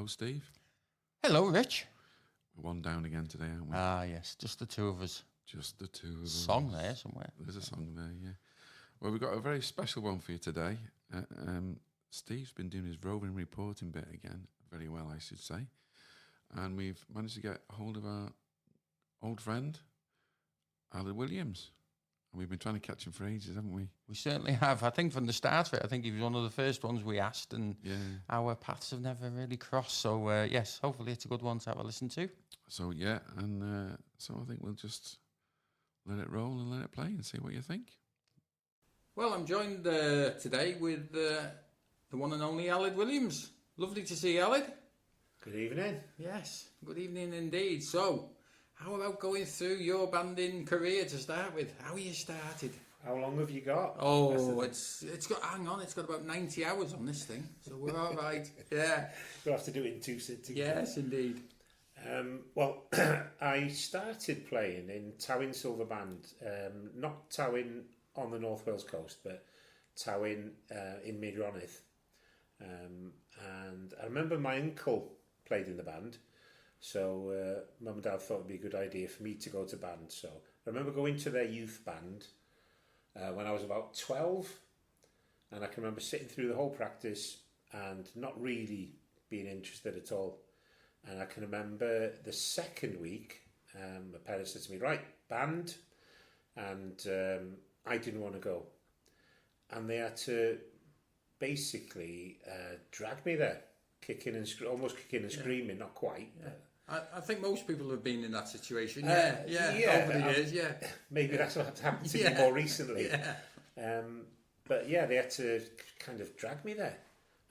Hello, Steve. Hello, Rich. We're one down again today, aren't we? Ah, yes, just the two of us. Just the two of us. Song there somewhere. There's a song there, yeah. Well, we've got a very special one for you today. Steve's been doing his roving reporting bit again, very well, I should say. And we've managed to get hold of our old friend, Alan Williams. And we've been trying to catch him for ages, haven't we? We certainly have. I think from the start of it, I think he was one of the first ones we asked, and our paths have never really crossed. So, yes, hopefully it's a good one to have a listen to. So, yeah, and so I think we'll just let it roll and let it play and see what you think. Well, I'm joined today with the one and only Aled Williams. Lovely to see you, Aled. Good evening. Yes, good evening indeed. So, how about going through your banding career to start with? How you started? How long have you got? Oh, it's got, hang on, it's got about 90 hours on this thing, so we're all right. Yeah. We'll have to do it in two sittings. Yes, indeed. Well, I started playing in Towyn Silver Band, not Towyn on the North Wales coast, but Towyn in Meirionnydd. And I remember my uncle played in the band, so Mum and Dad thought it would be a good idea for me to go to band. So I remember going to their youth band when I was about 12, and I can remember sitting through the whole practice and not really being interested at all. And I can remember the second week, my parents said to me, right, band, and I didn't want to go. And they had to basically drag me there, almost kicking and screaming, not quite. Yeah. I think most people have been in that situation. Over the years, Maybe that's what's happened to me more recently. But yeah, they had to kind of drag me there.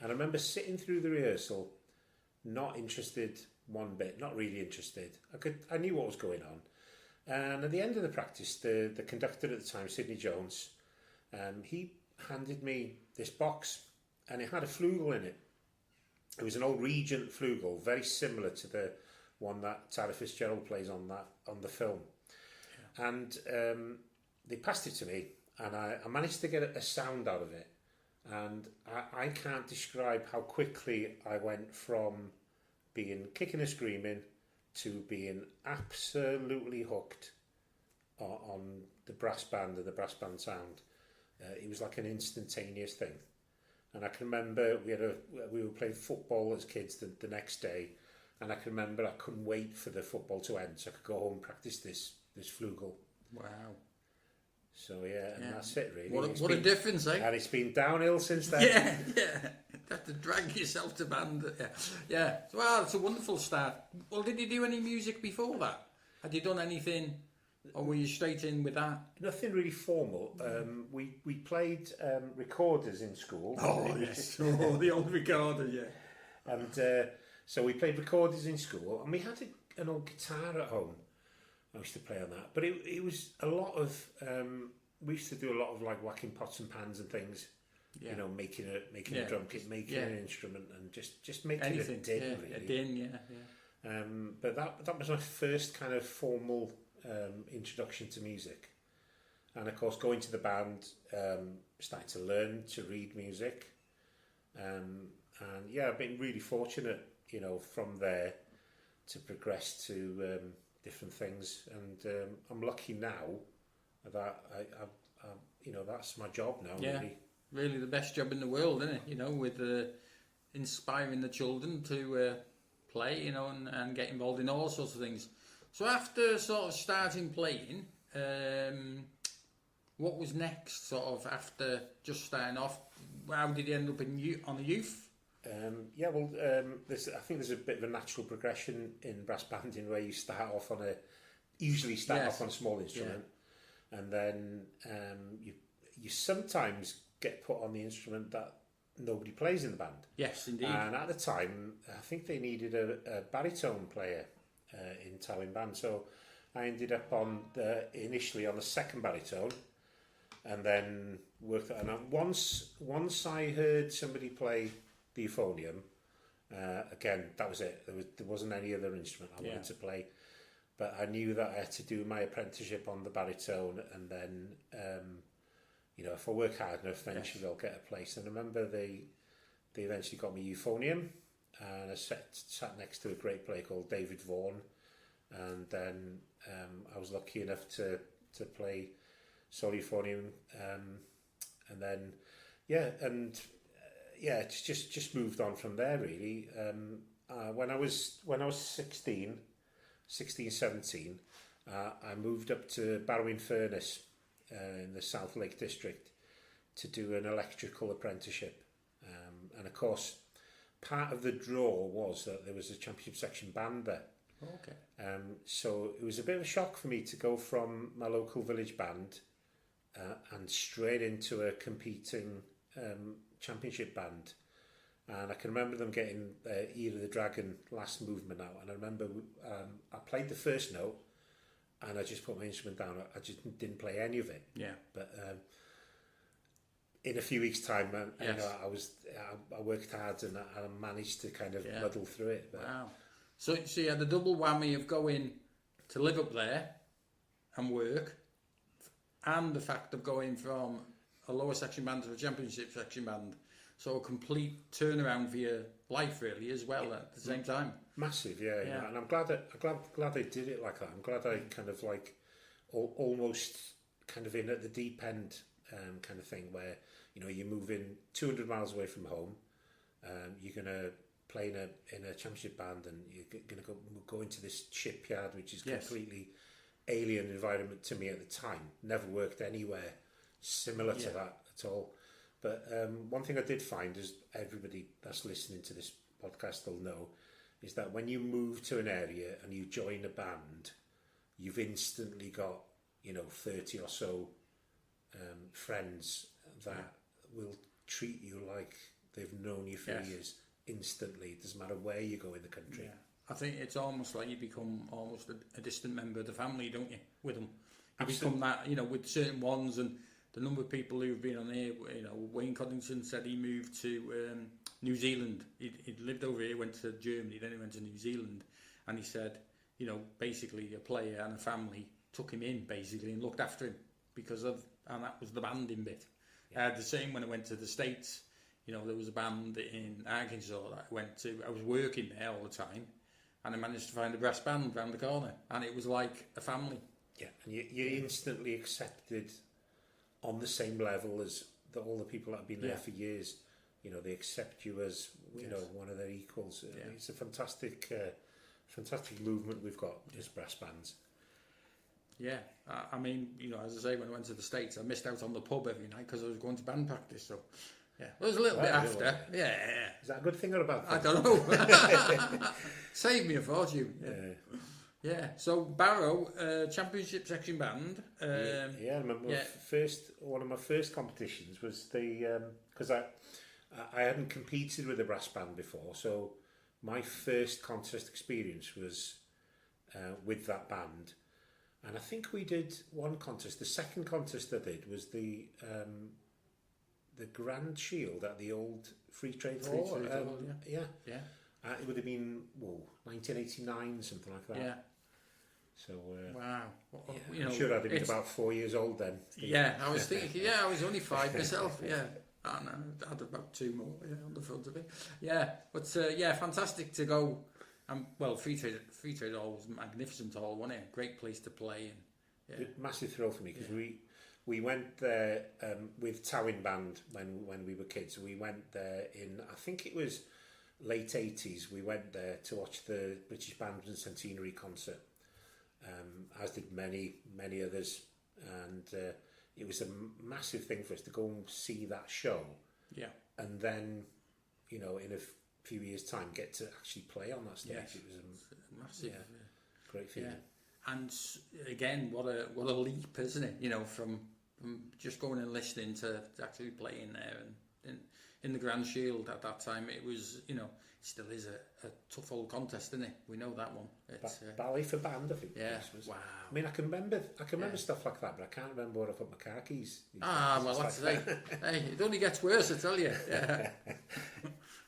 And I remember sitting through the rehearsal, not interested one bit, not really interested. I knew what was going on. And at the end of the practice, the conductor at the time, Sidney Jones, he handed me this box, and it had a flugel in it. It was an old Regent flugel, very similar to the one that Tyler Fitzgerald plays on the film. Yeah. And they passed it to me, and I managed to get a sound out of it. And I can't describe how quickly I went from being kicking and screaming to being absolutely hooked on the brass band and the brass band sound. It was like an instantaneous thing. And I can remember we were playing football as kids the next day, and I can remember I couldn't wait for the football to end so I could go home and practice this flugel. Wow. So and that's it really. What a difference, eh? And it's been downhill since then. Yeah. You have to drag yourself to band. Yeah. Well, it's a wonderful start. Well, did you do any music before that? Had you done anything, or were you straight in with that? Nothing really formal. We played recorders in school. Oh, yes. The old recorder, yeah. And so we played recorders in school, and we had an old guitar at home. I used to play on that, but it was a lot of. We used to do a lot of like whacking pots and pans and things. Yeah. You know, making a drum kit, making an instrument, and just making anything, a din. Really. A din, yeah. But that was my first kind of formal introduction to music, and of course going to the band, starting to learn to read music, and I've been really fortunate, from there to progress to different things, and I'm lucky now that I that's my job now. Yeah, really the best job in the world, isn't it? With inspiring the children to play, and get involved in all sorts of things. So after sort of starting playing, what was next? Sort of after just starting off, how did you end up on the youth? I think there's a bit of a natural progression in brass banding where you start off on a small instrument, and then you sometimes get put on the instrument that nobody plays in the band. Yes, indeed. And at the time, I think they needed a baritone player in Towyn Band, so I ended up initially on the second baritone, and then worked. And once I heard somebody play the Euphonium, again that was it. There wasn't any other instrument I wanted to play, but I knew that I had to do my apprenticeship on the baritone, and then if I work hard enough, eventually I'll get a place. And I remember they eventually got me Euphonium, and I sat next to a great player called David Vaughan, and then I was lucky enough to play Euphonium, and then it's just moved on from there really. When I was 16, 17, I moved up to Barrow-in-Furness in the South Lake District to do an electrical apprenticeship, and of course part of the draw was that there was a championship section band there. Okay. So it was a bit of a shock for me to go from my local village band and straight into a competing championship band. And I can remember them getting Ear of the Dragon last movement out, and I remember I played the first note and I just put my instrument down. I just didn't play any of it. Yeah. But in a few weeks' time, Yes. I worked hard and I managed to kind of muddle through it. But Wow. So you had the double whammy of going to live up there and work, and the fact of going from a lower section band to a championship section band. So a complete turnaround for your life, really, as well at the same time. Massive, yeah. You know, and I'm glad I did it like that. I'm glad I kind of like almost kind of in at the deep end kind of thing where you're moving 200 miles away from home. You're gonna play in a championship band, and you're gonna go into this shipyard, which is completely alien environment to me at the time. Never worked anywhere similar to that at all. But one thing I did find, as everybody that's listening to this podcast will know, is that when you move to an area and you join a band, you've instantly got 30 or so friends that will treat you like they've known you for years instantly. It doesn't matter where you go in the country. Yeah. I think it's almost like you become almost a distant member of the family, don't you, with them? You become that, with certain ones, and the number of people who've been on here, Wayne Coddington said he moved to New Zealand. He'd lived over here, went to Germany, then he went to New Zealand, and he said, basically a player and a family took him in, basically, and looked after him and that was the banding bit. The same when I went to the States. There was a band in Arkansas that I went to. I was working there all the time, and I managed to find a brass band round the corner, and it was like a family. Yeah, and you're instantly accepted on the same level as all the people that have been there for years. They accept you as one of their equals. It's a fantastic movement we've got as brass bands. Yeah, I mean, as I say, when I went to the States, I missed out on the pub every night because I was going to band practice. So, it was a little bit after. Yeah. Is that a good thing or a bad thing? I don't know. Saved me a fortune. Yeah. So Barrow, championship section band. I remember one of my first competitions was because I hadn't competed with a brass band before, so my first contest experience was with that band. And I think we did one contest. The second contest I did was the Grand Shield at the old Free Trade Hall. It would have been 1989, something like that. Yeah. So wow. I'm sure I'd have been about 4 years old then. Yeah, I was thinking. Yeah, I was only 5 myself. Yeah. I had about 2 more on the front of it. Yeah, but fantastic to go. Free Trade Hall was magnificent hall, wasn't it? Great place to play. And massive thrill for me because we went there with Towing Band when we were kids. We went there in, I think it was late 80s. We went there to watch the British Bandman Centenary concert, as did many others, and it was a massive thing for us to go and see that show. Yeah, and then in a few years' time get to actually play on that stage. Yes. It was a massive, great feeling. Yeah. And again, what a leap, isn't it? From just going and listening to actually playing there, and in the Grand Shield at that time, it was it still is a tough old contest, isn't it? We know that one. It's ballet for band, I think. Yeah. Was. Wow. I mean, I can remember stuff like that, but I can't remember where I put my car keys. That's it. Hey, it only gets worse, I tell you. Yeah.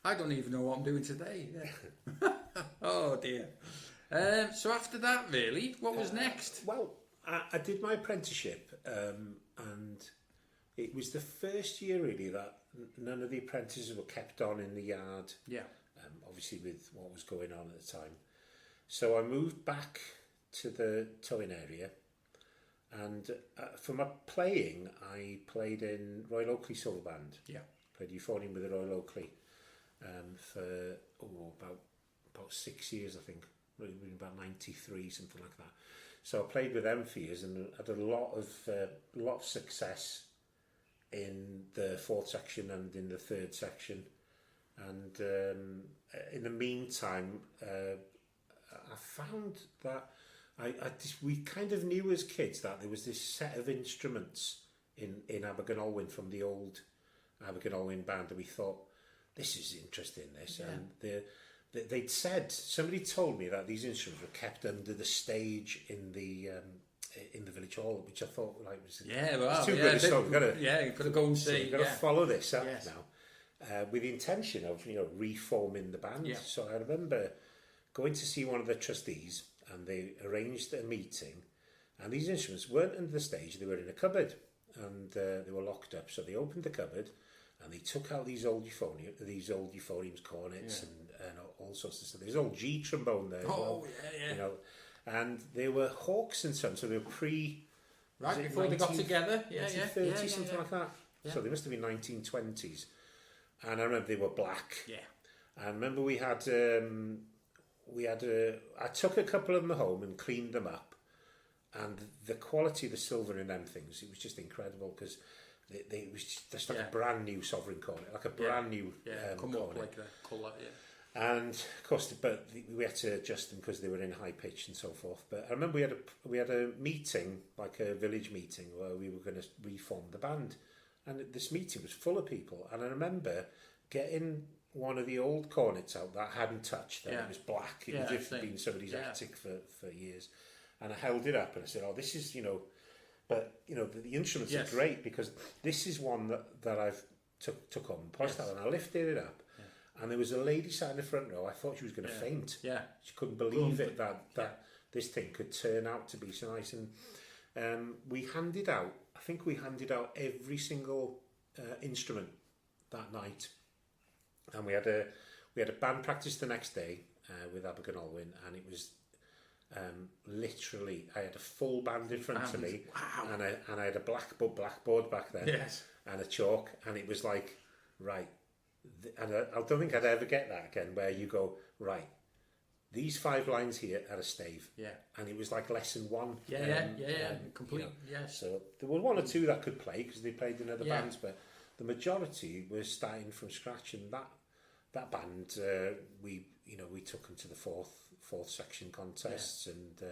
I don't even know what I'm doing today. Yeah. Oh dear. So after that, really, what was next? Well, I did my apprenticeship, and it was the first year really that none of the apprentices were kept on in the yard. Yeah. obviously with what was going on at the time. So I moved back to the Towing area, and for my playing, I played in Royal Oakley Silver Band. Yeah. Played Euphonium with the Royal Oakley for about 6 years, I think. About 93, something like that. So I played with them for years and had a lot of success in the 4th section and in the 3rd section. And in the meantime, I found that we kind of knew as kids that there was this set of instruments in Abergynolwyn from the old Abergynolwyn band, and we thought, this is interesting, this. Yeah. And they'd said, somebody told me that these instruments were kept under the stage in the village hall, which I thought was too good a story. You've got to go and see. So we've got to follow this up now, with the intention of reforming the band. Yeah. So I remember going to see one of the trustees, and they arranged a meeting, and these instruments weren't under the stage; they were in a cupboard, and they were locked up. So they opened the cupboard, and they took out these old euphoniums, cornets, and all sorts of stuff. There's old G trombone there as well. Yeah. And they were Hawks and Sons, so they were right before they got together. 1930, something like that. Yeah. So they must have been 1920s. And I remember they were black. Yeah. And I remember I took a couple of them home and cleaned them up, and the quality of the silver in them things, it was just incredible, because it was just like a brand new sovereign cornet, like a brand new come cornet. up like the colour, And of course, but we had to adjust them because they were in high pitch and so forth. But I remember we had a meeting, like a village meeting, where we were going to reform the band, and this meeting was full of people. And I remember getting one of the old cornets out that I hadn't touched. It was black. It had been somebody's attic for years, and I held it up and I said, "Oh, this is But the instruments are great, because this is one that I've took on and polished out, and I lifted it up. And there was a lady sat in the front row. I thought she was going to faint. Yeah, she couldn't believe it that this thing could turn out to be so nice. And we handed out. I think we handed out every single instrument that night. And we had a band practice the next day with Abergynolwyn, and it was literally, I had a full band in front of me. Wow. And I had a blackboard back then. Yes. And a chalk, and it was like, right. And I don't think I'd ever get that again, where you go, right, these 5 lines here are a stave. Yeah. And it was like lesson 1. Complete. So there were 1 or 2 that could play, because they played in other bands, but the majority was starting from scratch. And that band, we took them to the fourth section contests, and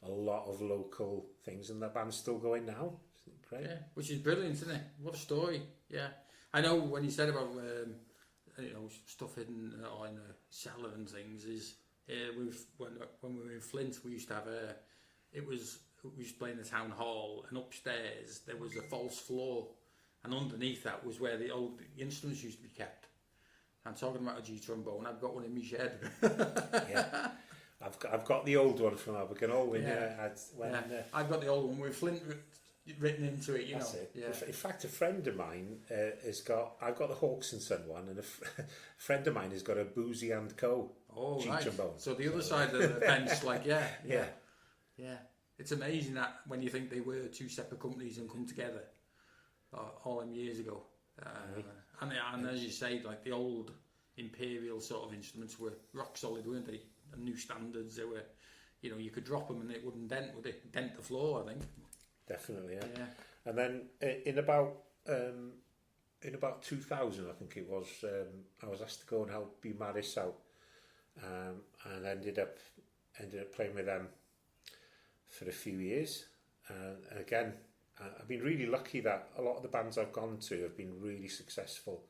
a lot of local things, and that band's still going now. Great. Yeah, which is brilliant, isn't it? What a story. Yeah. I know when you said about stuff hidden in a cellar and things, is when we were in Flint, we used to have we used to play in the town hall, and upstairs there was a false floor, and underneath that was where the old instruments used to be kept. I'm talking about a G trombone. I've got one in my shed. Yeah, I've got the old one from Abergynolwyn. I've got the old one with Flint written into it, That's it. Yeah. In fact, a friend of mine I've got the Hawks and Son one, and a friend of mine has got a Boozy and Co. G trombone. So the other side of the fence, yeah. It's amazing that when you think they were 2 separate companies and come together all them years ago. And as you say, like the old imperial sort of instruments were rock solid, weren't they? And new standards, they were, you could drop them and it wouldn't dent, would it? Dent the floor, I think. Definitely, yeah. And then in about 2000, I think it was, I was asked to go and help Beaumaris out, and ended up playing with them for a few years. And again, I've been really lucky that a lot of the bands I've gone to have been really successful.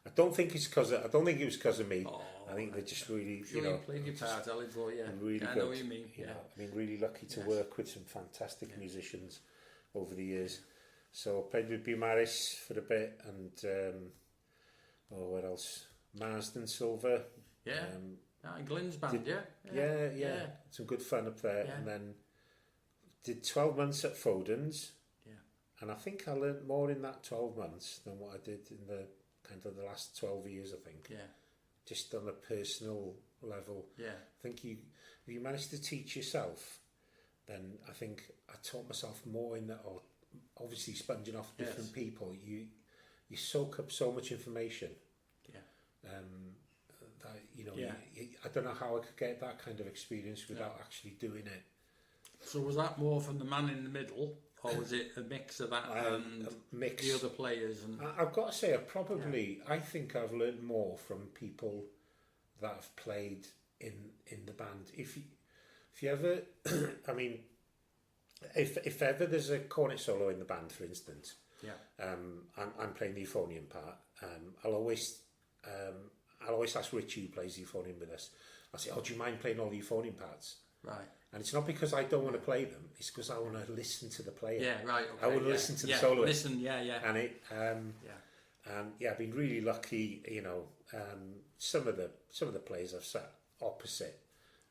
I don't think it was because of me. I think they're just really, you played your part, really good. I know what you mean. I've been really lucky to work with some fantastic musicians over the years. So I played with Beaumaris for a bit, and what else? Marsden Silver. And Glenn's band, yeah. Some good fun up there. And then did 12 months at Foden's. And I think I learnt more in that 12 months than what I did in the kind of the last 12 years, I think. just on a personal level. Yeah. I think if you manage to teach yourself, then I think I taught myself more in that, or obviously sponging off different people, you soak up so much information. Yeah. That, you know, I don't know how I could get that kind of experience without actually doing it. So was that more from the man in the middle, or was it a mix of that and the other players? And I've got to say, I think I've learned more from people that have played in the band. If you ever, I mean, if ever there's a cornet solo in the band, for instance, I'm playing the euphonium part. I'll always ask Richie, who plays the euphonium with us. I say, "Oh, do you mind playing all the euphonium parts?" Right. And it's not because I don't want to play them; it's because I want to listen to the player. Yeah, right. Okay, I want to listen to the soloist. Listen, And it, and I've been really lucky. You know, some of the players I've sat opposite.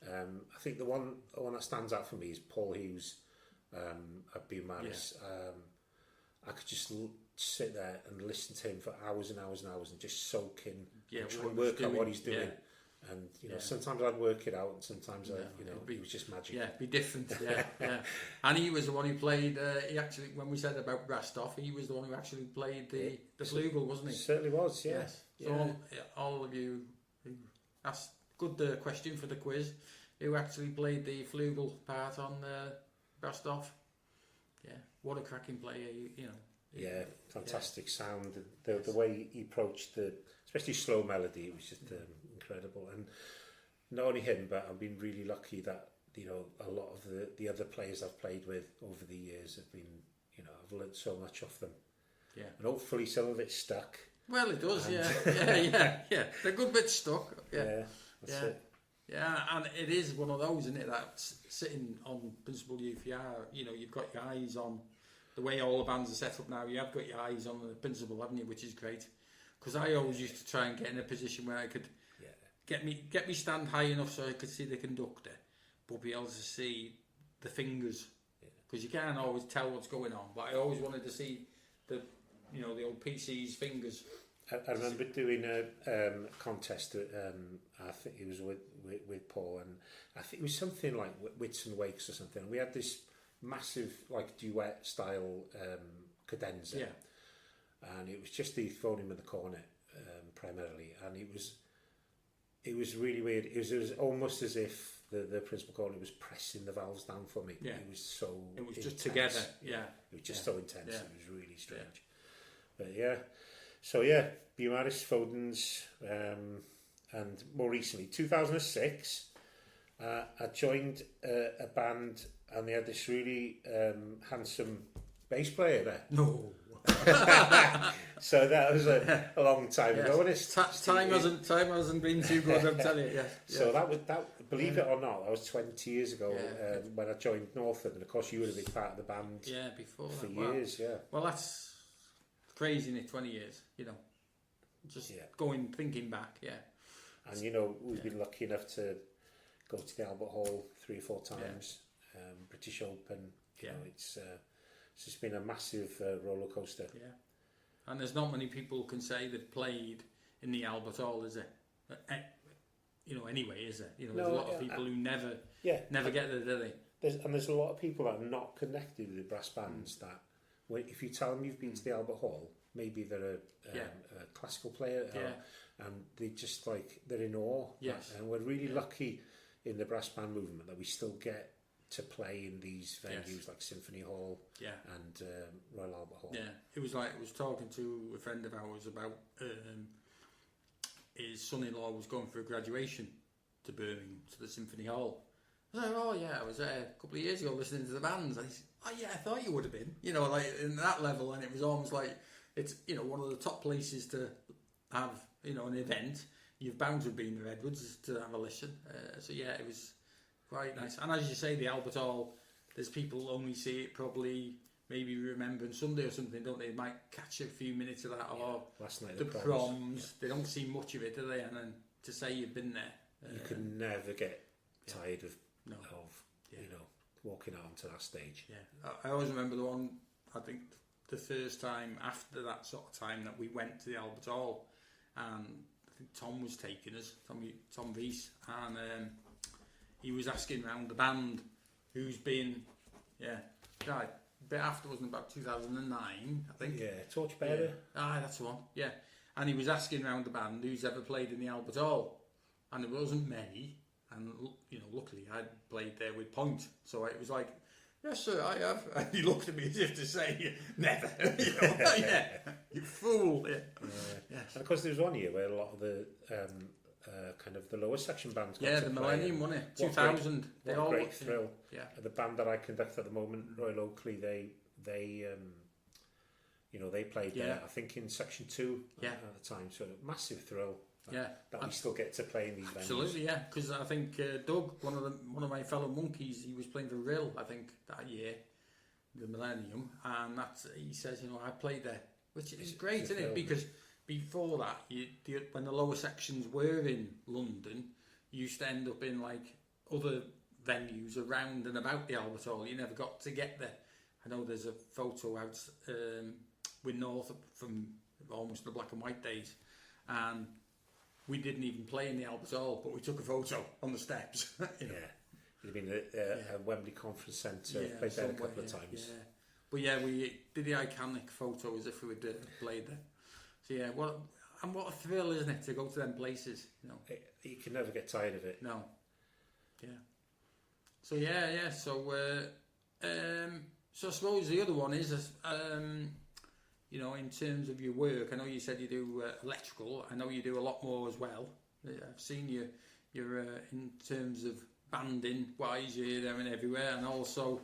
I think the one that stands out for me is Paul Hughes at Beaumaris. I could just sit there and listen to him for hours and hours and hours and just soak in and try and work out what he's doing. And you know, sometimes I'd work it out, and sometimes it was just magic. Yeah, it'd be different. Yeah. And he was the one who played. He actually, when we said about Rastov, he was the one who actually played the flugel, wasn't he? Certainly was. Yeah. Yes. So all of you who asked, good question for the quiz. Who actually played the flugel part on Rastov? Yeah, what a cracking player! You know. Yeah, fantastic sound. The way he approached especially slow melody, it was just incredible. And not only him, but I've been really lucky that, you know, a lot of the other players I've played with over the years have been, you know, I've learnt so much off them. Yeah. And hopefully some of it's stuck. Well, it does, yeah. The good bit's stuck. Yeah, that's it. Yeah, and it is one of those, isn't it, that sitting on Principal UFR, you know, you've got your eyes on the way all the bands are set up now. You have got your eyes on the Principal, haven't you, which is great. Because I always used to try and get in a position where I could get me stand high enough so I could see the conductor, but be able to see the fingers. Because you can't always tell what's going on. But I always wanted to see the old PC's fingers. I remember doing a contest. I think it was with Paul, and I think it was something like Wits and Wakes or something. And we had this massive like duet style cadenza. And it was just the euphonium and the cornet primarily, and it was really weird. It was almost as if the principal cornet was pressing the valves down for me. Yeah. It was so. It was intense. just together. Yeah. It was just so intense. Yeah. It was really strange. But so Beaumaris, Foden's, and more recently, 2006, I joined a band, and they had this really handsome bass player there. No. So that was a long time ago. Time hasn't been too good, I'm telling you. So that believe it or not, that was 20 years ago when I joined Northern, and of course you were a big part of the band. Yeah, before for that. years. Well, that's crazy, isn't it? 20 years, you know. Just thinking back, And you know, we've been lucky enough to go to the Albert Hall 3 or 4 times, British Open. You know, it's just been a massive roller coaster. Yeah, and there's not many people can say they've played in the Albert Hall, is there? You know, anyway, is there? You know, there's a lot of people who never get there, do they? There's a lot of people that are not connected with brass bands that, if you tell them you've been to the Albert Hall, maybe they're a classical player, and they just they're in awe. Yes. And we're really lucky in the brass band movement that we still get to play in these venues like Symphony Hall and Royal Albert Hall. Yeah, it was like I was talking to a friend of ours about his son-in-law was going for a graduation to Birmingham to the Symphony Hall. I was like, I was there a couple of years ago listening to the bands. And he said, I thought you would have been, you know, like in that level. And it was almost like it's, you know, one of the top places to have, you know, an event. You've bound to have been with Edwards to have a listen. So it was quite nice. And as you say, the Albert Hall, there's people only see it probably maybe Remembrance Sunday or something, don't they? They might catch a few minutes of that, or last night the proms. They don't see much of it, do they? And then to say you've been there, you can never get tired of you know, walking out onto that stage. Yeah, I always remember the one. I think the first time after that sort of time that we went to the Albert Hall, and think Tom was taking us, Tom Rees, and he was asking around the band who's been, right, a bit after, wasn't it, about 2009, I think. Yeah, Torchbearer. Yeah. Ah, that's the one. Yeah, and he was asking around the band who's ever played in the Albert Hall, and there wasn't many. And luckily I'd played there with Point, so it was like, yes sir, I have. And he looked at me as if to say, never. Yeah, you fool. Yeah. Yes. And of course, there was one year where a lot of the kind of the lower section bands got to the play, Millennium, wasn't it? 2000. What a great thrill. Yeah. The band that I conduct at the moment, Royal Oakley, they played there, I think in section 2 at the time, so massive thrill. That we still get to play in these venues. Absolutely, yeah. Because I think Doug, one of my fellow monkeys, he was playing for Rill, I think, that year, the Millennium, and he says, I played there, which is great, isn't it? Because before that, when the lower sections were in London, you used to end up in like other venues around and about the Albert Hall. You never got to get there. I know there's a photo out with North from almost the black and white days, and we didn't even play in the Albert Hall, but we took a photo on the steps. Yeah, you've been at Wembley Conference Centre, played there a couple of times. Yeah. But we did the iconic photo as if we had played there. So what a thrill, isn't it, to go to them places? You can never get tired of it. No. Yeah. So so I suppose the other one is in terms of your work, I know you said you do electrical. I know you do a lot more as well. I've seen you're in terms of banding wise, you're there and everywhere, and also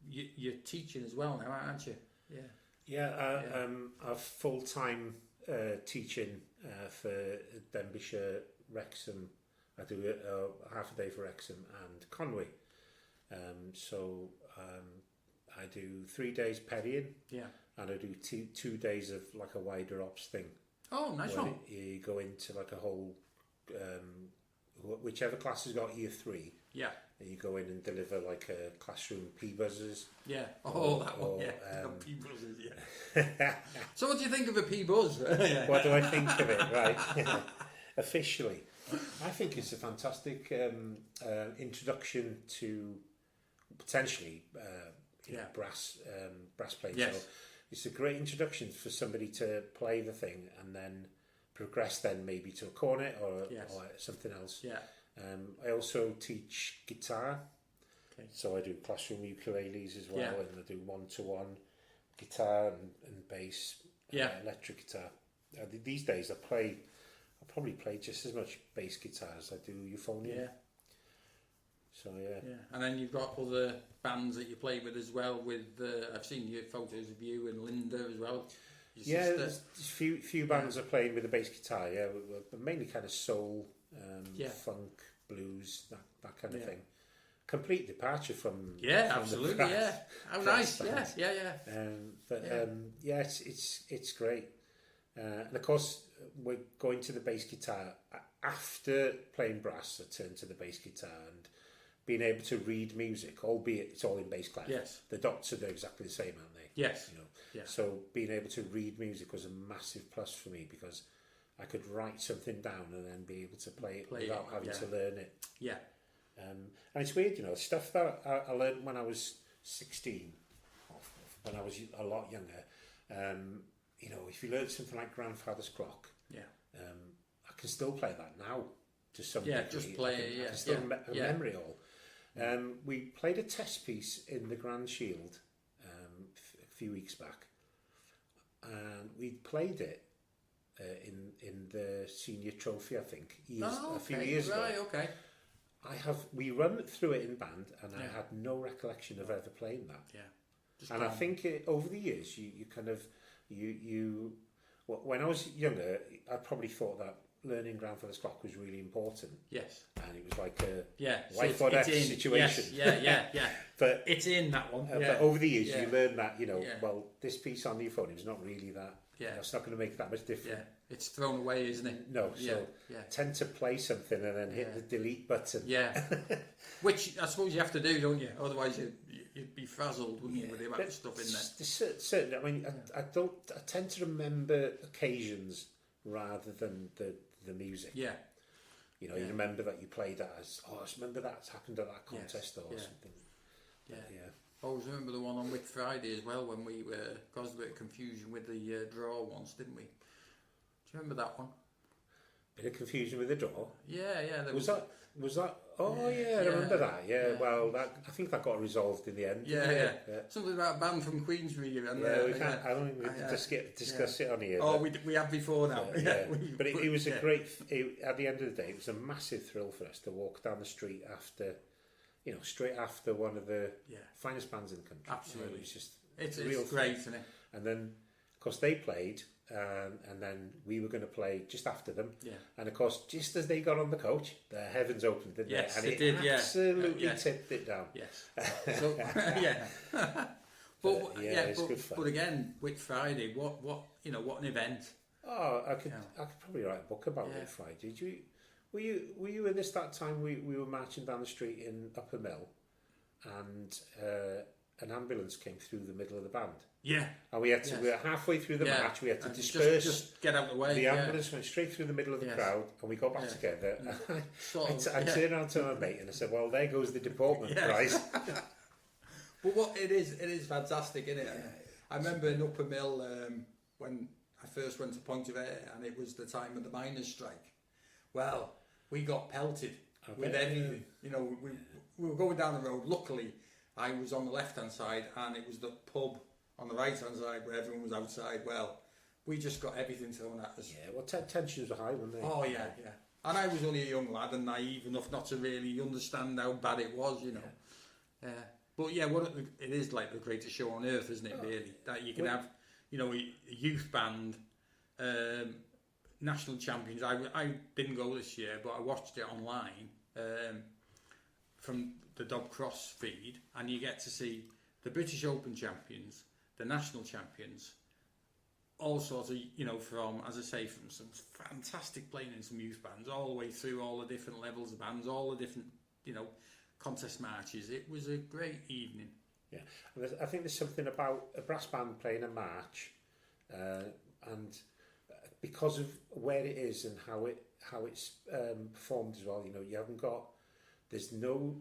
you're teaching as well now, aren't you? I've full-time teaching for Denbighshire, Wrexham. I do half a day for Wrexham and Conway. I do 3 days Perryin, and I do 2 days of like a wider ops thing. Oh, nice one. You go into like a whole, whichever class has got year 3. Yeah. You go in and deliver like a classroom P-buzzers. Yeah. That one. P-buzzers. Yeah. So, what do you think of a P-buzz? What do I think of it? Right. Officially, I think it's a fantastic introduction to potentially. Brass playing. Yes. So it's a great introduction for somebody to play the thing and then progress then maybe to a cornet or something else. Yeah. I also teach guitar. Okay. So I do classroom ukuleles as well, and I do one-to-one guitar and bass, electric guitar. These days I probably play just as much bass guitar as I do euphonium. Yeah. So and then you've got other bands that you play with as well. With I've seen your photos of you and Linda as well. There's few bands are playing with the bass guitar. Yeah, but mainly kind of soul, funk, blues, that kind of thing. Complete departure from absolutely, the how nice, it's great, and of course we're going to the bass guitar after playing brass. I turn to the bass guitar and being able to read music, albeit it's all in bass clef. Yes. The dots are exactly the same, aren't they? Yes. So being able to read music was a massive plus for me because I could write something down and then be able to play it without having to learn it. Yeah. And it's weird, stuff that I learned when I was 16, when I was a lot younger. If you learn something like Grandfather's Clock, I can still play that now to some degree. Just play it. I can still remember it all. We played a test piece in the Grand Shield a few weeks back, and we played it in the senior trophy, I think, a few years ago. Right, okay. We run through it in band, and I had no recollection of ever playing that. Yeah. And I think over the years, you kind of when I was younger, I probably thought that learning Grandfather's Clock was really important. Yes. And it was like a life or death situation. Yes. Yeah. But it's in that one. But over the years, you learn that, well, this piece on the euphonium is not really that. Yeah. It's not going to make that much difference. Yeah. It's thrown away, isn't it? No. So tend to play something and then hit the delete button. Yeah. Which I suppose you have to do, don't you? Otherwise you'd be frazzled, wouldn't you, with the amount of stuff in there. Certain. I mean, I tend to remember occasions rather than the music. Yeah. You know, Yeah. you remember that you played that as, I remember that's happened at that contest or Yeah. something. Yeah. Yeah. I always remember the one on Whit Friday as well when we caused a bit of confusion with the draw once, didn't we? Do you remember that one? Bit of confusion with the draw. Yeah, there Was that? Oh yeah, I remember that. Yeah, well, I think that got resolved in the end. Yeah. Something about a band from Queensbury. And, we can't. I don't think we can discuss it on here. Oh, we have before now. But it was a great. At the end of the day, it was a massive thrill for us to walk down the street after, straight after one of the finest bands in the country. Absolutely, it was just it's real great, isn't it? And then, of course, they played. And then we were going to play just after them. Yeah. And of course, just as they got on the coach, the heavens opened, didn't yes, they? And it did, absolutely tipped it down. Yes. So, yeah. It's good fun. But again, Whit Friday, what an event. Oh, I could probably write a book about Whit Friday. Were you with us that time we were marching down the street in Upper Mill, and an ambulance came through the middle of the band? Yeah. And we had to, we were halfway through the match, we had to disperse. Just get out of the way. The ambulance went straight through the middle of the crowd, and we got back together. And I turned around to my mate and I said, well, there goes the deportment prize. But what it is fantastic, isn't it? Yeah. I remember in Upper Mill when I first went to Point of Air, and it was the time of the miners' strike. Well, we got pelted with everything. We were going down the road. Luckily, I was on the left-hand side, and it was the pub on the right-hand side where everyone was outside. Well, we just got everything thrown at us. Yeah, well, tensions were high, weren't they? Oh, yeah. And I was only a young lad and naive enough not to really understand how bad it was, Yeah. But yeah, it is like the greatest show on earth, isn't it, really? That you can have, a youth band, national champions. I didn't go this year, but I watched it online from the Dob Cross feed, and you get to see the British Open champions, the national champions, all sorts of, from, as I say, from some fantastic playing in some youth bands, all the way through all the different levels of bands, all the different, contest marches. It was a great evening. Yeah, and I think there's something about a brass band playing a march, and because of where it is and how it's performed as well. You haven't got there's no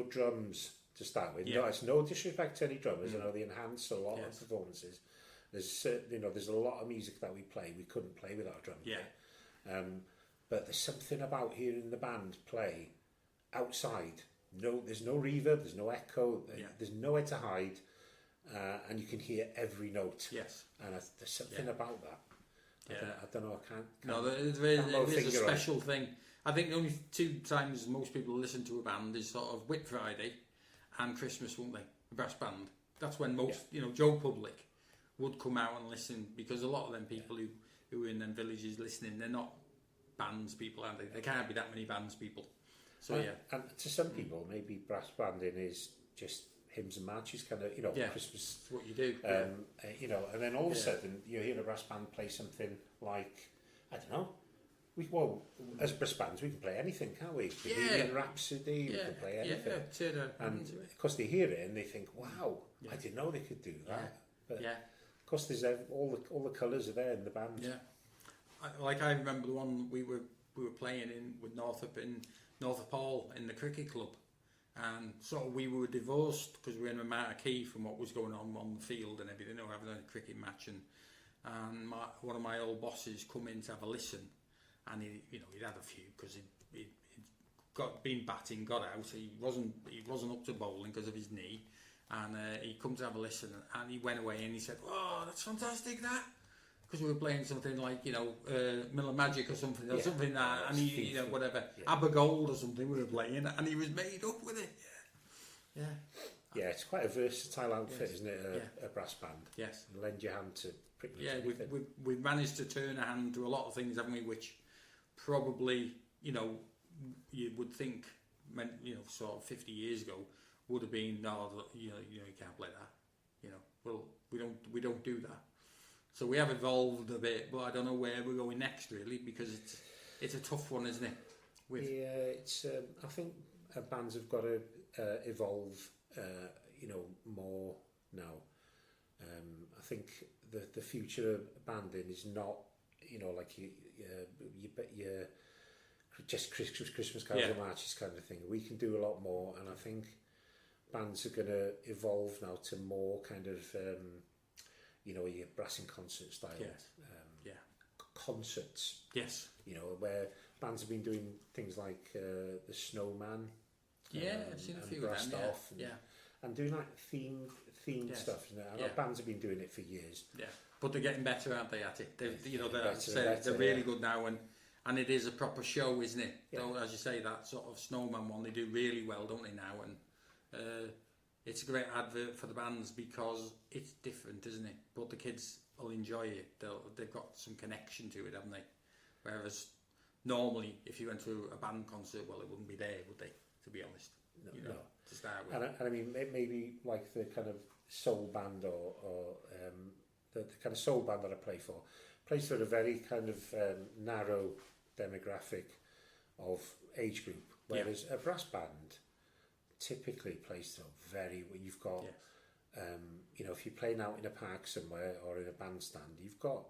drums to start with. Yeah. No, it's no disrespect to any drummers. I know they enhance a lot of performances. There's there's a lot of music that we play we couldn't play without a drum. Yeah. But there's something about hearing the band play outside. No, there's no reverb, there's no echo, there's nowhere to hide, and you can hear every note. Yes. And there's something about that. I don't know. I can't. No, it is a special thing. I think the only two times most people listen to a band is sort of Whit Friday and Christmas, won't they? The brass band. That's when most, Joe Public would come out and listen, because a lot of them people who are in them villages listening, they're not bands people, are they? There can't be that many bands people. So and to some people, maybe brass banding is just hymns and marches, kind of, Christmas. It's what you do. And then all of a sudden you hear a brass band play something like, I don't know. As brass bands, we can play anything, can't we? Bohemian Rhapsody, we can play anything. And of course they hear it and they think, "Wow, I didn't know they could do that." But of course, there's all the colours are there in the band. Yeah, I remember the one we were playing in with Northup Hall in the cricket club, and sort of we were divorced because we were in a marquee from what was going on the field and everything. Having a cricket match, and one of my old bosses come in to have a listen, and he'd had a few because he'd been batting, got out. He wasn't up to bowling because of his knee, and he come to have a listen, and he went away and he said, "Oh, that's fantastic, that." Because we were playing something like, Miller Magic or something, and he, whatever, Abergold or something we were playing, and he was made up with it. Yeah, it's quite a versatile outfit, isn't it? A brass band. Yes. You lend your hand to pretty much anything. We've managed to turn a hand to a lot of things, haven't we? Which probably, you would think, sort of 50 years ago would have been, no, you can't play that. Well, we don't do that. So we have evolved a bit, but I don't know where we're going next, really, because it's a tough one, isn't it? It's. I think bands have got to evolve, more now. I think the future of banding is not, you know, like your just Christmas carols and marches kind of thing. We can do a lot more, and I think bands are going to evolve now to more kind of, you know, your brass and concert style concerts. Yes. You know, where bands have been doing things like the Snowman. I've seen a few of them. Off and doing like themed stuff. You know? I know bands have been doing it for years. Yeah, but they're getting better, aren't they? At it, they're really good now, and it is a proper show, isn't it? Yeah. So, as you say, that sort of Snowman one, they do really well, don't they now? And it's a great advert for the bands because it's different, isn't it? But the kids will enjoy it. They've got some connection to it, haven't they? Whereas normally, if you went to a band concert, well, it wouldn't be there, would they? To be honest, no. To start with, and I mean maybe like the kind of soul band or the kind of soul band that I play for plays for a very kind of narrow demographic of age group, whereas a brass band typically plays to you've got you know, if you're playing out in a park somewhere or in a bandstand, you've got,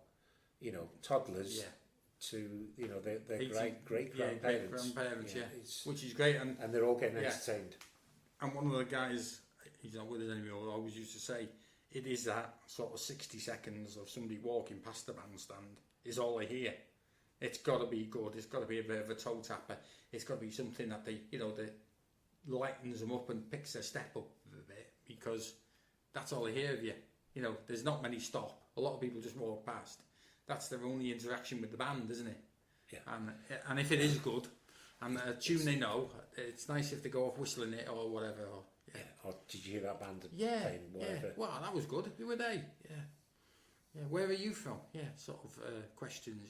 you know, toddlers to, you know, their great grandparents, which is great, and they're all getting entertained. And one of the guys, he's not with us anymore, always used to say, it is that sort of 60 seconds of somebody walking past the bandstand is all they hear. It's got to be good. It's got to be a bit of a toe tapper. It's got to be something that they, you know, that lightens them up and picks their step up a bit, because that's all they hear of you. You know, there's not many stop. A lot of people just walk past. That's their only interaction with the band, isn't it? Yeah. And if it is good, and a tune they know, it's nice if they go off whistling it or whatever. Or did you hear that band playing whatever? Well, that was good. Who were they? Where are you from? Sort of questions.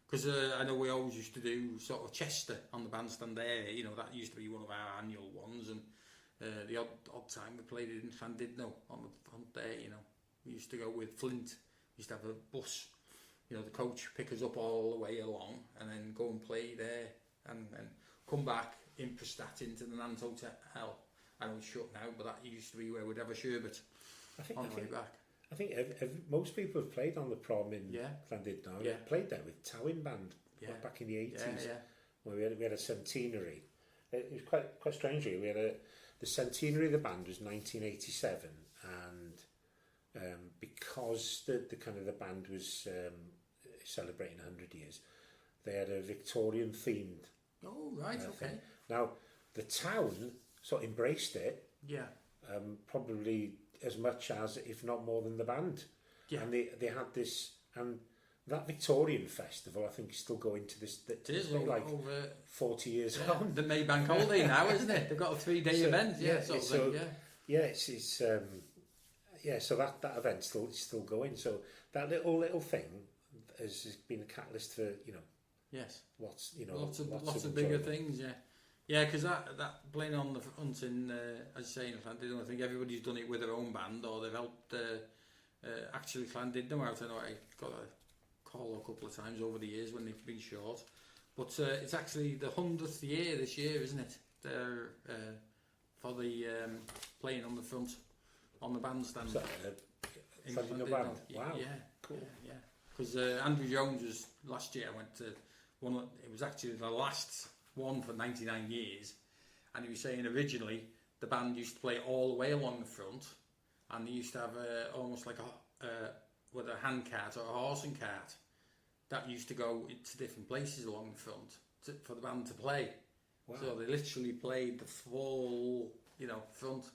Because I know we always used to do sort of Chester on the bandstand there. You know, that used to be one of our annual ones, and the odd time we played it in Llandudno on the front there. You know, we used to go with Flint. We used to have a bus. You know, the coach pick us up all the way along, and then go and play there, and then come back in Prestat into the Nant Hotel. I know it's shut now, but that used to be where we'd have a sherbet on the way back. I think most people have played on the prom in Llandudno. Yeah. Played there with Towin Band back in the 80s. Where we had a centenary. It was quite strange. We had the centenary of the band was 1987, and because the kind of the band was celebrating 100 years, they had a Victorian themed. Oh right, okay. Thing. Now the town sort of embraced it. Yeah. Probably as much as, if not more than, the band. Yeah. And they had this, and that Victorian festival, I think, is still going to this. It is like over 40 years on. The Maybank Holiday now, isn't it? They've got a 3-day event. So that event's still going. So that little thing has been a catalyst for, you know. Yes. Lots of bigger things. Yeah, because that playing on the front in, as you say, in Llandudno, I think everybody's done it with their own band, or they've helped actually Llandudno out. I know I got a call a couple of times over the years when they've been short, but it's actually the 100th year this year, isn't it? They're for the playing on the front on the bandstand. In Llandudno band. Wow. Yeah, cool. Yeah, because Andrew Jones was last year. I went to one. It was actually the last one for 99 years, and he was saying originally the band used to play all the way along the front, and they used to have almost like with a hand cart or a horse and cart that used to go into different places along the front for the band to play. Wow. So they literally played the full, front.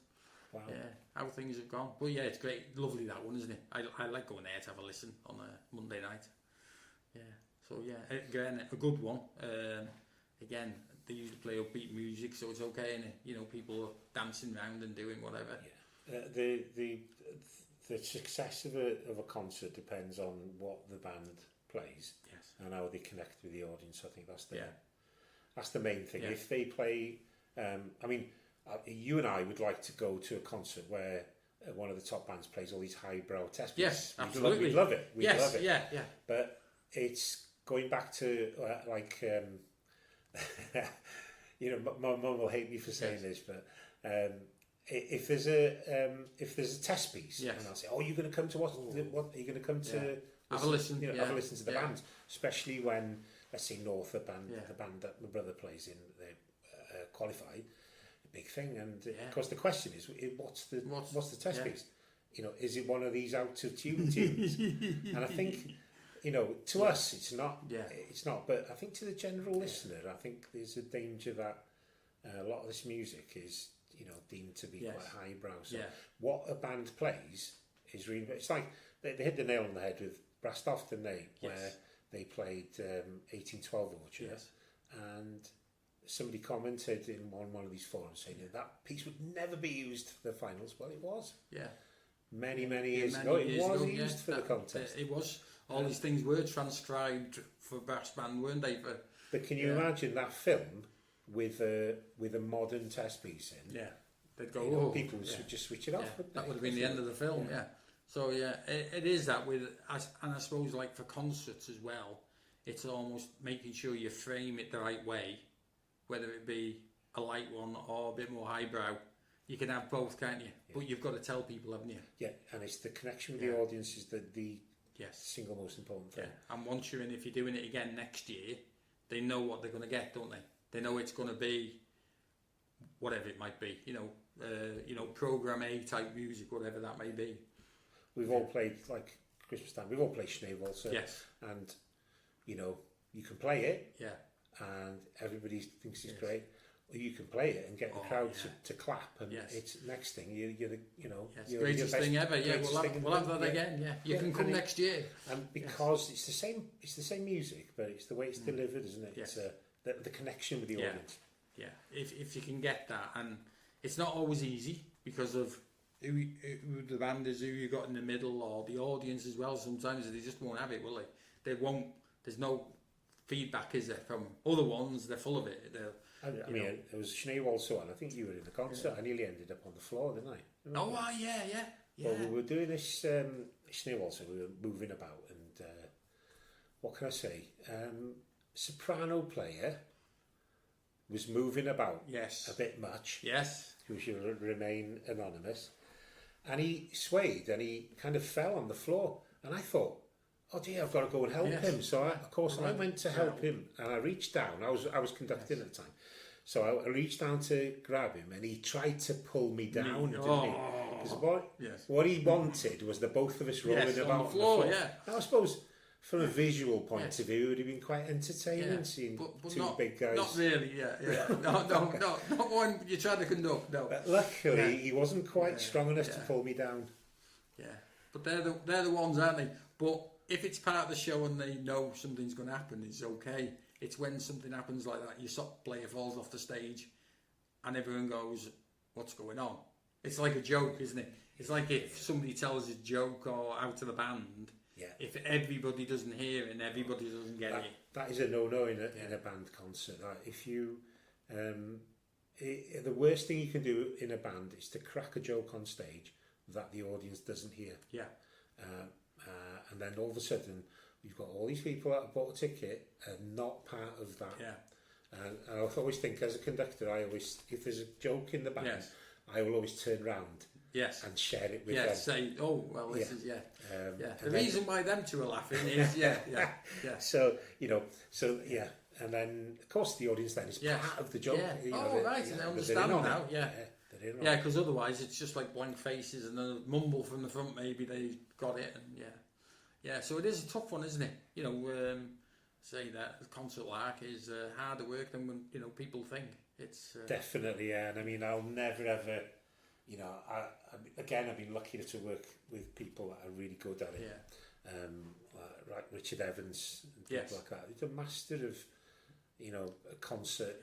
Wow. Yeah, how things have gone. But yeah, it's great, lovely that one, isn't it? I like going there to have a listen on a Monday night. Yeah, so yeah, again, a good one. Again, they usually play upbeat music, so it's okay, and people are dancing around and doing whatever. Yeah. The success of a concert depends on what the band plays, yes, and how they connect with the audience. I think that's the main thing. Yeah. If they play, you and I would like to go to a concert where one of the top bands plays all these highbrow test pieces. Yes, absolutely. We'd love it. We'd love it. Yeah. But it's going back to my mum will hate me for saying this, but if there's a test piece, and I'll say, "Oh, you're going to come to what? Are you going to come to have a listen. Have a listen to the yeah. bands, especially when, let's say, North, the band that my brother plays in, they qualified, a big thing. And of course, the question is, what's the test piece? You know, is it one of these out of tune tunes? And I think, you know, to us, it's not. Yeah. It's not. But I think to the general listener, I think there's a danger that a lot of this music is, you know, deemed to be quite highbrow. So what a band plays is really. It's like they hit the nail on the head with Brastoff, didn't they? Where they played 1812 Orchard, and somebody commented in one of these forums saying that piece would never be used for the finals. Well, it was. Yeah. Many years ago, it was used for the contest. It was. All these things were transcribed for brass band, weren't they? But can you imagine that film with a modern test piece in? Yeah, they'd go. People would just switch it off. That would have been the end of the film. Yeah. So it is that and I suppose like for concerts as well, it's almost making sure you frame it the right way, whether it be a light one or a bit more highbrow. You can have both, can't you? Yeah. But you've got to tell people, haven't you? Yeah, and it's the connection with the audience is the single most important thing. Yeah, and once you're in, if you're doing it again next year, they know what they're going to get, don't they? They know it's going to be whatever it might be. You know, program A type music, whatever that may be. We've all played like Christmas time. We've all played Schneewalzer. Yes. And you know, you can play it. Yeah. And everybody thinks it's great. Or you can play it and get the crowd to clap, and it's next thing you're you're greatest thing ever. Yeah, we'll have that again. Yeah, you can come next year. And because it's the same music, but it's the way it's delivered, isn't it? Yes. It's the connection with the audience. Yeah, if you can get that, and it's not always easy because of who the band is, who you got in the middle, or the audience as well. Sometimes they just won't have it, will they? They won't. There's no feedback, is there, from other ones? They're full of it. I mean, it was Schneewalzer, and I think you were in the concert. I nearly ended up on the floor, didn't I? Remember? Oh, yeah. Well, we were doing this Schneewalzer. We were moving about, and what can I say? Soprano player was moving about a bit much. Yes. Who should remain anonymous. And he swayed, and he kind of fell on the floor. And I thought, oh dear, I've got to go and help him. So I went to help him, and I reached down. I was conducting at the time, so I reached down to grab him, and he tried to pull me down, didn't he? Because what he wanted was the both of us rolling about on the floor. Now, I suppose from a visual point of view, it would have been quite entertaining seeing two big guys. Not really, no, not when you try to conduct. No, but luckily he wasn't quite strong enough to pull me down. Yeah, but they're the ones, aren't they? But if it's part of the show and they know something's going to happen, it's okay. It's when something happens like that, your sock player falls off the stage and everyone goes, what's going on? It's like a joke, isn't it? It's like if somebody tells a joke or out of the band, if everybody doesn't hear it and everybody doesn't get it. That is a no-no in a band concert. If you, the worst thing you can do in a band is to crack a joke on stage that the audience doesn't hear. Yeah. And then all of a sudden, you've got all these people that have bought a ticket and not part of that. Yeah. And I always think, as a conductor, if there's a joke in the band, I will always turn round and share it with them. Say, oh, well, this is, the reason why them two are laughing is, So, and then, of course, the audience then is part of the joke. Yeah. I understand now, Yeah, because otherwise it's just like blank faces and a mumble from the front. Maybe they got it, and so it is a tough one, isn't it? Say that the concert lark is harder work than when people think. It's definitely, and I mean, I'll never ever, I've been lucky to work with people that are really good at it. Like Richard Evans and people like that. He's a master of, a concert,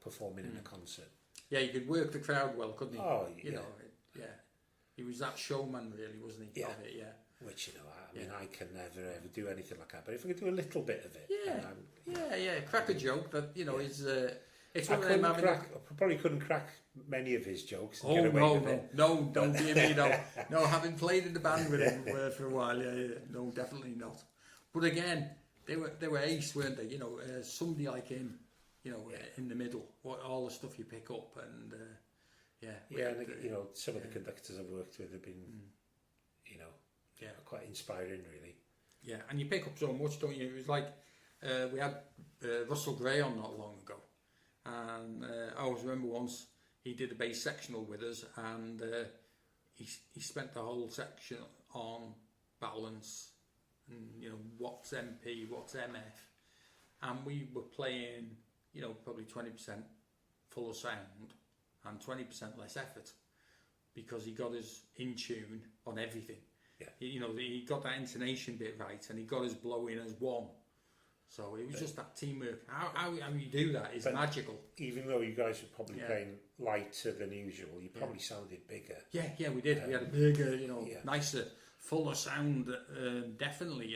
performing in a concert. Yeah, you could work the crowd well, couldn't he? Oh, He was that showman, really, wasn't he? Yeah. Of it, Which, I can never ever do anything like that. But if I could do a little bit of it, crack a joke that is. It's I probably couldn't crack many of his jokes. And get away with it. No, don't be me, no. No, having played in the band with him for a while, no, definitely not. But again, they were ace, weren't they? Somebody like him. In the middle, all the stuff you pick up, and some of the conductors I've worked with have been, quite inspiring, really. Yeah, and you pick up so much, don't you? It was like we had Russell Gray on not long ago, and I always remember once he did a bass sectional with us, and he spent the whole section on balance and, you know, what's MP, what's MF, and we were playing, you know, probably 20% fuller sound and 20% less effort, because he got us in tune on everything. Yeah. You know, he got that intonation bit right, and he got us blowing as one. So it was just that teamwork. How you do that is magical. Even though you guys were probably Yeah. playing lighter than usual, you probably sounded bigger. Yeah, we did. We had a bigger, you know, Yeah. nicer, fuller sound, definitely,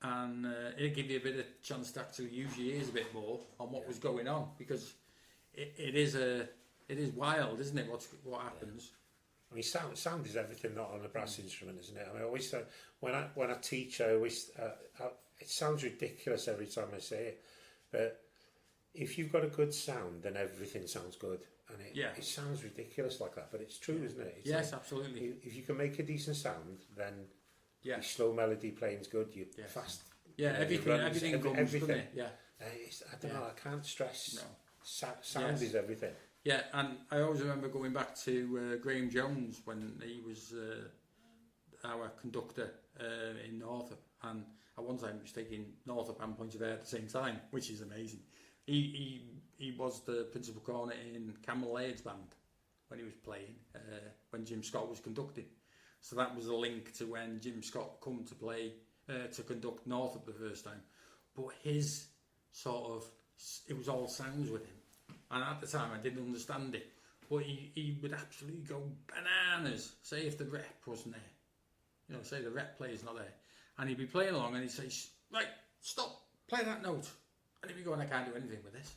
and it gave you a bit of chance to actually use your ears a bit more on what was going on, because it is wild, isn't it? What happens? I mean, sound is everything, not on a brass instrument, isn't it? I mean, I always say, when I teach, I always it sounds ridiculous every time I say it, but if you've got a good sound, then everything sounds good, and it sounds ridiculous like that, but it's true, isn't it? It's Yes, like, absolutely. if you can make a decent sound, then Yeah, your slow melody playing's good. Your fast, yeah, everything comes, doesn't it? Yeah, I don't know. I can't stress. No. Sound is everything. Yeah, and I always remember going back to Graham Jones when he was our conductor in Northup, and at one time he was taking Northup and Point of Air at the same time, which is amazing. He was the principal cornet in Campbell Laird's band when he was playing, when Jim Scott was conducting. So that was a link to when Jim Scott come to play, to conduct Northup the first time. But his sort of, it was all sounds with him. And at the time I didn't understand it. But he would absolutely go bananas, say if the rep wasn't there. You know, say the rep player's not there. And he'd be playing along and he'd say, right, stop, play that note. And he'd be going, I can't do anything with this.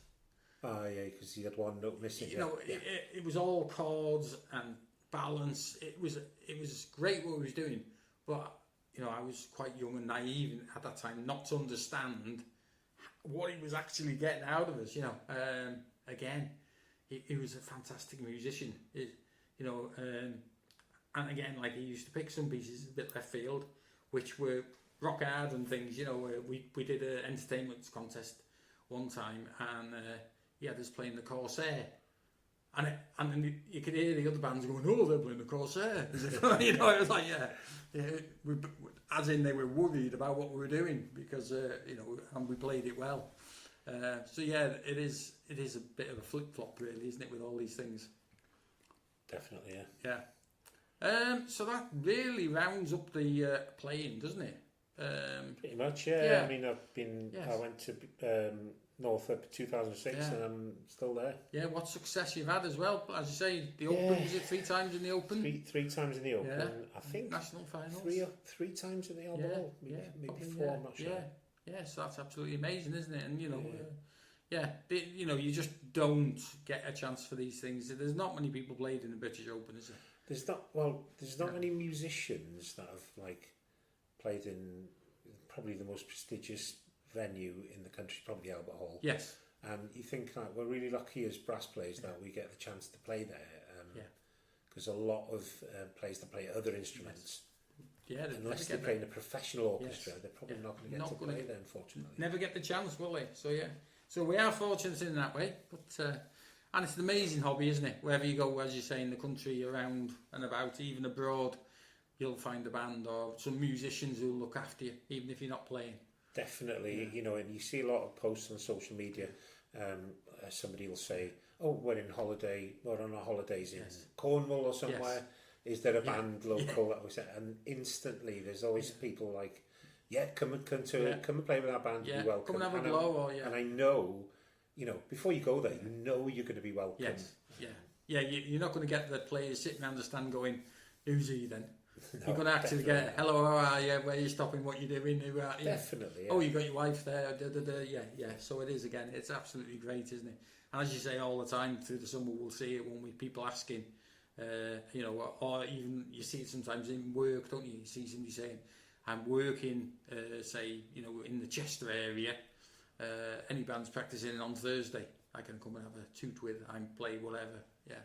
Oh yeah, because he had one note missing. You know, it was all chords and balance. It was great what he was doing. But, you know, I was quite young and naive at that time not to understand what he was actually getting out of us, you know. Again, he was a fantastic musician, you know, and again, like, he used to pick some pieces a bit left field, which were rock hard and things, you know. We did an entertainment contest one time, and he had us playing the Corsair, and then you could hear the other bands going, oh, they're playing the Corsair, as if, you know. It was like, as in they were worried about what we were doing, because you know, and we played it well. So yeah, it is a bit of a flip flop, really, isn't it, with all these things? Definitely, yeah. Yeah. So that really rounds up the playing, doesn't it? Pretty much, yeah. I mean, I went to Northup 2006, and I'm still there. Yeah, what success you've had as well. As you say, the Open, was it 3 times in the Open? Three times in the Open. Yeah. I think national finals. Three times in the All Ball. Maybe 4. I'm not sure. Yeah, so that's absolutely amazing, isn't it? And you know, you know, you just don't get a chance for these things. There's not many people played in the British Open, is there? There's not many musicians that have played in probably the most prestigious venue in the country, probably Albert Hall. Yes. And you think we're really lucky as brass players that we get the chance to play there. Because a lot of players that play other instruments. Yeah, unless they're playing a professional orchestra, they're probably not going to get to play there, unfortunately. Never get the chance, will they? So so we are fortunate in that way. But and it's an amazing hobby, isn't it? Wherever you go, as you say, in the country, around and about, even abroad, you'll find a band or some musicians who'll look after you, even if you're not playing. Definitely, you know, and you see a lot of posts on social media. Somebody will say, "Oh, we're on our holidays in Cornwall or somewhere." Yes. Is there a band local that we say? And instantly, there's always people like, come and play with our band. Yeah, be welcome. Come and have a blow. And I know, you know, before you go there, you know you're going to be welcome. Yes. Yeah. You're not going to get the players sitting around the stand going, "Who's he then?" No, you're going to actually get, "Hello, how are you? Where are you stopping? What you doing?" Definitely. Yeah. Oh, you got your wife there. Yeah. So it is again. It's absolutely great, isn't it? And as you say all the time through the summer, we'll see it when we people asking. You know, or even you see it sometimes in work, don't you? You see somebody saying, "I'm working, say, you know, in the Chester area. Any band's practicing on Thursday, I can come and have a toot with. I play whatever." Yeah,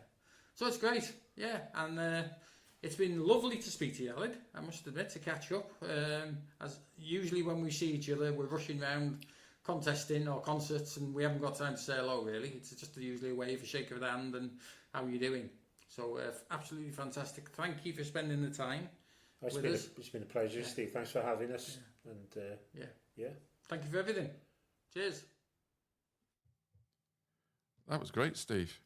so it's great. Yeah, and It's been lovely to speak to you, Aled, I must admit, to catch up. As usually when we see each other, we're rushing around contesting or concerts and we haven't got time to say hello, really. It's just usually a wave, a shake of the hand and how are you doing? So absolutely fantastic. Thank you for spending the time with us. It's been a pleasure, Steve. Thanks for having us. And yeah. Thank you for everything. Cheers. That was great, Steve.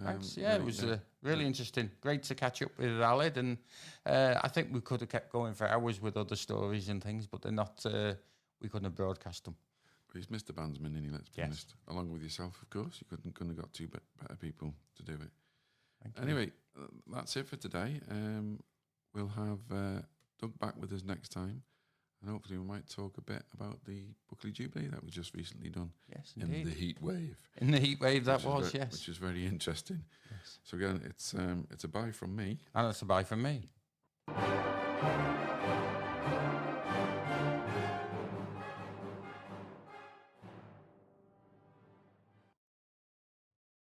Thanks. Yeah, it was really interesting. Great to catch up with Aled, and I think we could have kept going for hours with other stories and things, but they're not. We couldn't have broadcast them. He's Mr. Bandsman, isn't he? Let's be honest. Along with yourself, of course. You couldn't have got two better people to do it. Anyway, that's it for today. We'll have Doug back with us next time. And hopefully we might talk a bit about the Buckley Jubilee that was just recently done. Yes, indeed. In the heat wave. In the heat wave, that was, yes. Which is very interesting. Yes. So again, it's a bye from me. And it's a bye from me.